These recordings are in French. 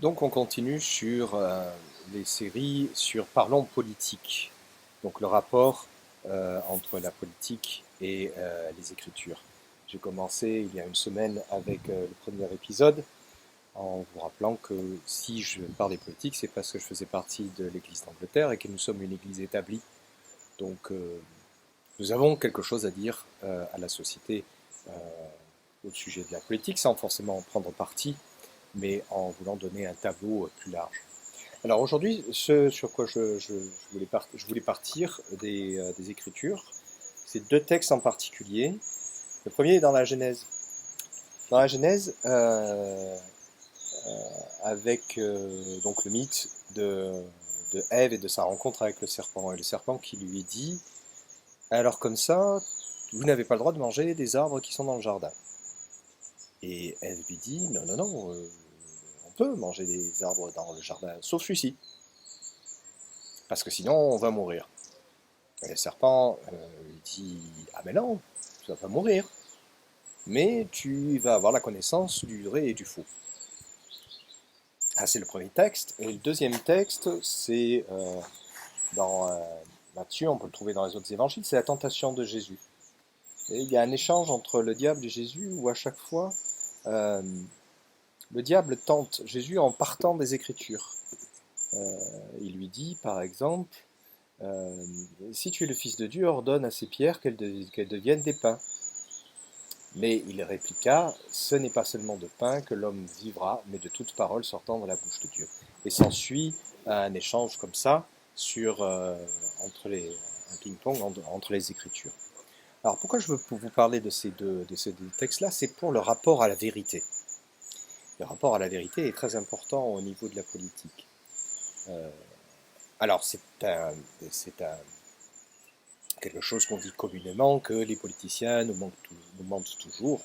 Donc on continue sur les séries sur Parlons politique, donc le rapport entre la politique et les écritures. J'ai commencé il y a une semaine avec le premier épisode en vous rappelant que si je parle des politiques, c'est parce que je faisais partie de l'Église d'Angleterre et que nous sommes une Église établie. Donc nous avons quelque chose à dire à la société au sujet de la politique sans forcément en prendre parti, mais en voulant donner un tableau plus large. Alors aujourd'hui, ce sur quoi je voulais partir des Écritures, c'est deux textes en particulier. Le premier est dans la Genèse. Dans la Genèse, avec donc le mythe de Ève et de sa rencontre avec le serpent, et le serpent qui lui dit, alors comme ça, vous n'avez pas le droit de manger des arbres qui sont dans le jardin. Et Ève lui dit, non, non, non, on peut manger des arbres dans le jardin, sauf celui-ci, parce que sinon on va mourir. Et le serpent lui dit, ah mais non, tu vas pas mourir, mais tu vas avoir la connaissance du vrai et du faux. Ah, c'est le premier texte. Et le deuxième texte, c'est dans Matthieu, on peut le trouver dans les autres évangiles, c'est la tentation de Jésus. Et il y a un échange entre le diable et Jésus où à chaque fois, euh, le diable tente Jésus en partant des Écritures. Il lui dit, par exemple, si tu es le Fils de Dieu, ordonne à ces pierres qu'elles deviennent des pains. Mais il répliqua, ce n'est pas seulement de pain que l'homme vivra, mais de toute parole sortant de la bouche de Dieu. Et s'ensuit un échange comme ça sur, un ping-pong entre les Écritures. Alors pourquoi je veux vous parler de ces deux textes-là? C'est pour le rapport à la vérité. Le rapport à la vérité est très important au niveau de la politique. Euh, alors c'est quelque chose qu'on dit communément, que les politiciens nous mentent toujours.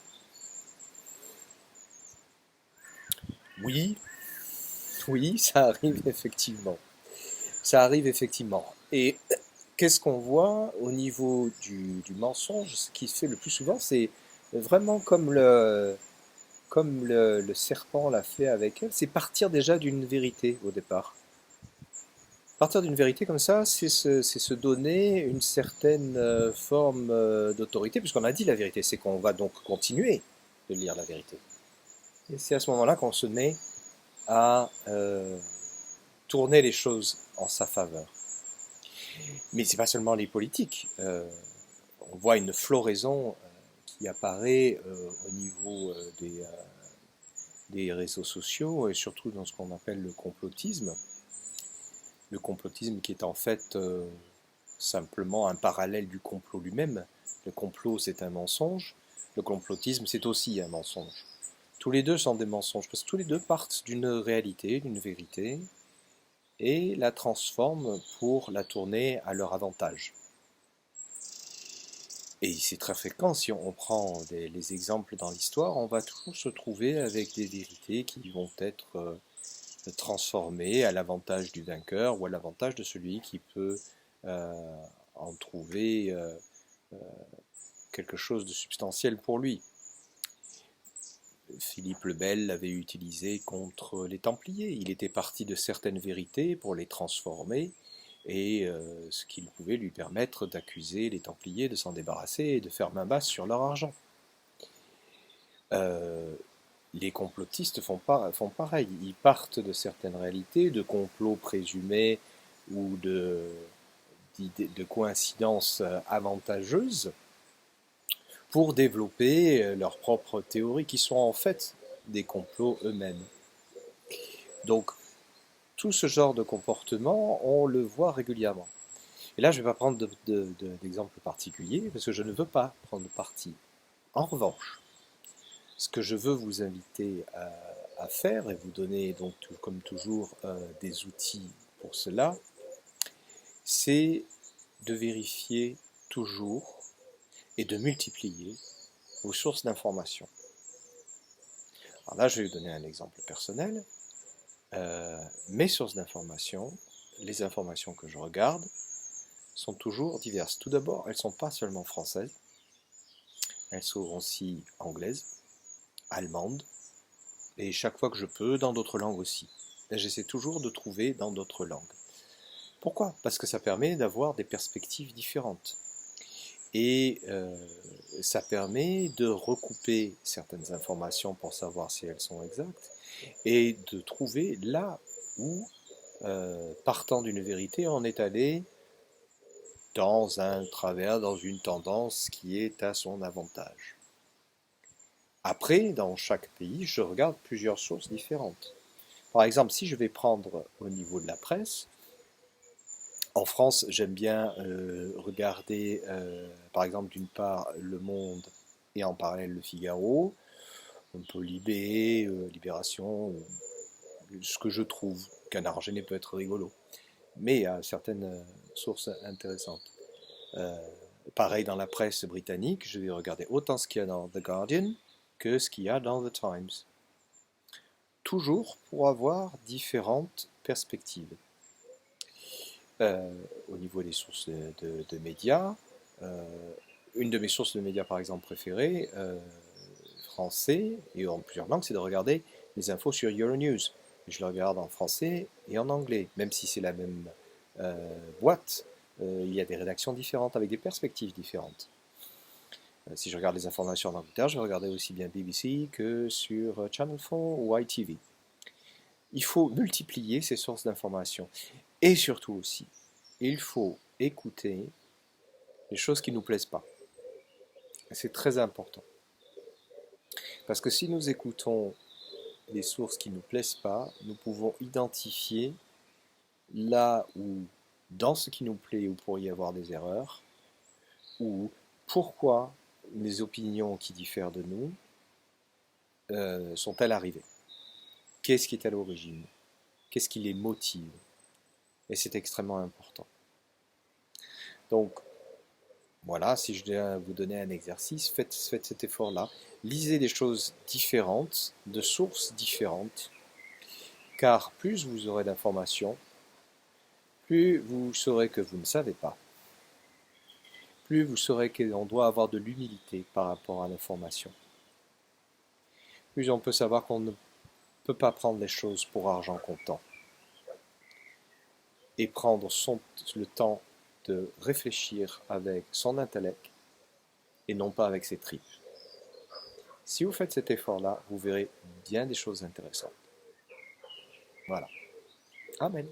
Oui, oui, ça arrive effectivement. Ça arrive effectivement. Et qu'est-ce qu'on voit au niveau du mensonge? Ce qui se fait le plus souvent, c'est vraiment comme le serpent l'a fait avec elle, c'est partir déjà d'une vérité au départ. Partir d'une vérité comme ça, c'est se donner une certaine forme d'autorité, puisqu'on a dit la vérité, c'est qu'on va donc continuer de lire la vérité. Et c'est à ce moment-là qu'on se met à tourner les choses en sa faveur. Mais c'est pas seulement les politiques. On voit une floraison qui apparaît au niveau des réseaux sociaux et surtout dans ce qu'on appelle le complotisme. Le complotisme qui est en fait simplement un parallèle du complot lui-même. Le complot, c'est un mensonge. Le complotisme, c'est aussi un mensonge. Tous les deux sont des mensonges parce que tous les deux partent d'une réalité, d'une vérité, et la transforment pour la tourner à leur avantage. Et c'est très fréquent, si on prend les exemples dans l'histoire, on va toujours se trouver avec des vérités qui vont être transformées à l'avantage du vainqueur ou à l'avantage de celui qui peut euh, en trouver quelque chose de substantiel pour lui. Philippe le Bel l'avait utilisé contre les Templiers. Il était parti de certaines vérités pour les transformer, et ce qui pouvait lui permettre d'accuser les Templiers de s'en débarrasser et de faire main basse sur leur argent. Euh, les complotistes font pareil. Ils partent de certaines réalités, de complots présumés ou de coïncidences avantageuses pour développer leurs propres théories qui sont en fait des complots eux-mêmes. Donc, tout ce genre de comportement, on le voit régulièrement. Et là, je ne vais pas prendre d'exemple particulier parce que je ne veux pas prendre parti. En revanche, ce que je veux vous inviter à faire et vous donner donc comme toujours des outils pour cela, c'est de vérifier toujours et de multiplier vos sources d'informations. Alors là, je vais vous donner un exemple personnel. Mes sources d'informations, les informations que je regarde, sont toujours diverses. Tout d'abord, elles ne sont pas seulement françaises, elles sont aussi anglaises, allemandes, Et chaque fois que je peux, dans d'autres langues aussi. Et j'essaie toujours de trouver dans d'autres langues. Pourquoi? Parce que ça permet d'avoir des perspectives différentes. Et ça permet de recouper certaines informations pour savoir si elles sont exactes et de trouver là où, partant d'une vérité, on est allé dans un travers, dans une tendance qui est à son avantage. Après, dans chaque pays, je regarde plusieurs sources différentes. Par exemple, si je vais prendre au niveau de la presse, en France, j'aime bien regarder, par exemple, d'une part, Le Monde et en parallèle Le Figaro, un peu Libé, Libération, ce que je trouve. Canard enchaîné peut être rigolo, mais il y a certaines sources intéressantes. Euh, Pareil dans la presse britannique, je vais regarder autant ce qu'il y a dans The Guardian que ce qu'il y a dans The Times. Toujours pour avoir différentes perspectives. Au niveau des sources de médias, euh, une de mes sources de médias par exemple préférées, français et en plusieurs langues, c'est de regarder les infos sur Euronews. Je le regarde en français et en anglais, même si c'est la même boîte, il y a des rédactions différentes avec des perspectives différentes. Si je regarde les informations en Angleterre, je vais regarder aussi bien BBC que sur Channel 4 ou ITV. Il faut multiplier ces sources d'informations. Et surtout aussi, il faut écouter les choses qui ne nous plaisent pas. C'est très important. Parce que si nous écoutons des sources qui ne nous plaisent pas, nous pouvons identifier là où, dans ce qui nous plaît, il pourrait y avoir des erreurs, ou pourquoi les opinions qui diffèrent de nous sont-elles arrivées. Qu'est-ce qui est à l'origine? Qu'est-ce qui les motive? Et c'est extrêmement important. Donc, voilà, si je dois vous donner un exercice, faites cet effort-là. Lisez des choses différentes, de sources différentes, car plus vous aurez d'informations, plus vous saurez que vous ne savez pas, plus vous saurez qu'on doit avoir de l'humilité par rapport à l'information. Plus on peut savoir qu'on ne peut pas prendre les choses pour argent comptant et prendre le temps de réfléchir avec son intellect et non pas avec ses tripes. Si vous faites cet effort-là, vous verrez bien des choses intéressantes. Voilà. Amen.